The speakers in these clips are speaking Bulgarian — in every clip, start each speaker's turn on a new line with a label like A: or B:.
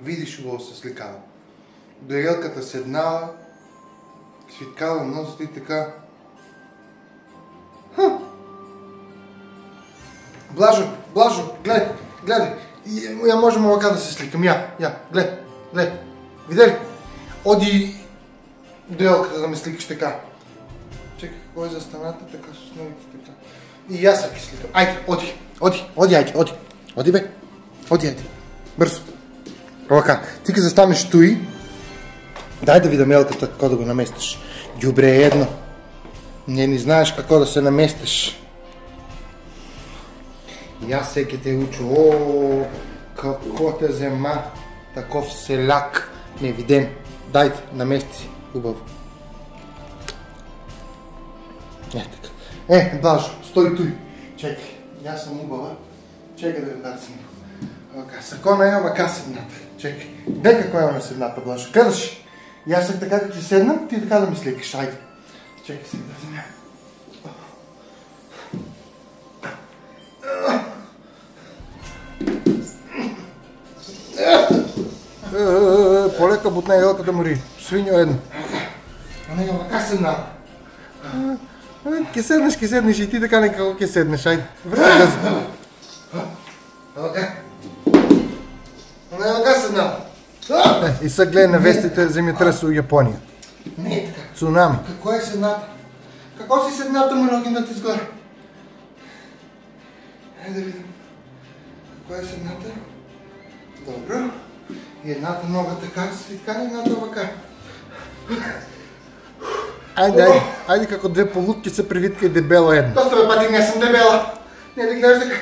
A: Видиш хубаво се сликава. До елката седнала, свиткала носите и така. Блажо, гледай. Я можем овака да се сликам. Гледай. Видя ли? Оди до елката да ме сликаш така. Чекай, кой е за страната, така с основите така. И аз се сликам. Айде, оди бе. Оди. Бързо. Овака, ти като застанеш туй, дай да видам елката какво да го наместиш. Добре е едно. Не знаеш какво да се наместиш. И аз всеки те учу. Какво те взема таков селяк невиден. Дайте, намести си. Хубаво. Така. Блажо, стой туй. Чекай, аз съм убава. Чекай да ви дадам. Сакона е, ама седната. Чекай. Дека кой е на седната, Блажо? Гледаш? И аз така като ти седнам, ти така да ми сликаш. Айде. Чекай се да вземя. Полека бутна елка да мори. Свиньо едно. А не, ама седната. Ке седнеш и ти така некако ке седнеш. Айде. Време газа. Ама седната. И сега гледай на вестите земетръс у Япония. Не е така. Цунами. Какво е седната? Какво си седната му ногината изгоре? Айде да видим. Какво е седната? Добро. И едната нога така, свиткана, едната овака. Айде како две полутки се привитка и дебела една. Доста бе пати, не съм дебела. Не ли гледаш така?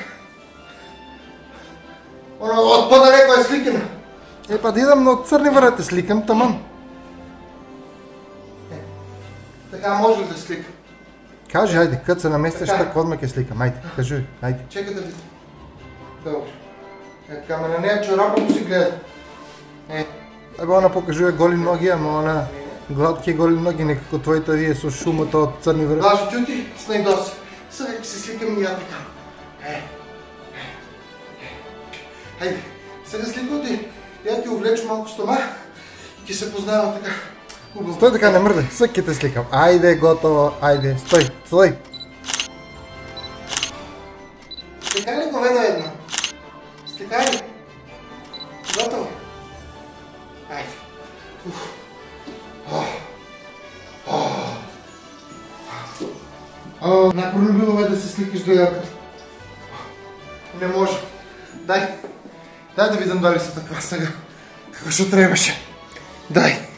A: От по-далеко е сликана. Па да идам, но от църни върнете сликам, таман. Така може ли да сликам? Кажи, айде, като се наместиш, така отмък е сликам. Айде, кажи, айде. Чекай да видим. Добре. Така, ама на нея чорапа му си гледа. Абе, она покажи голи ноги, ама она гладки голи ноги, некако твоите вие с шумата от църни върнете. Блажо, чути, снайдоси. Сега се сликам и я така. Хайде, сега сликал ти. Я ти увлечу малко стома и ти се познава така. Хубаво. Стой така, не мърдай. Съки те сликам. Айде, готово. Айде, стой. Сликай ли говена една? Сликай ли? Готово. Айде. Най-пролюбило е да се сликаш до елката. Не може. Дай да видам дали са така сега. Какво ще трябваше. Дай.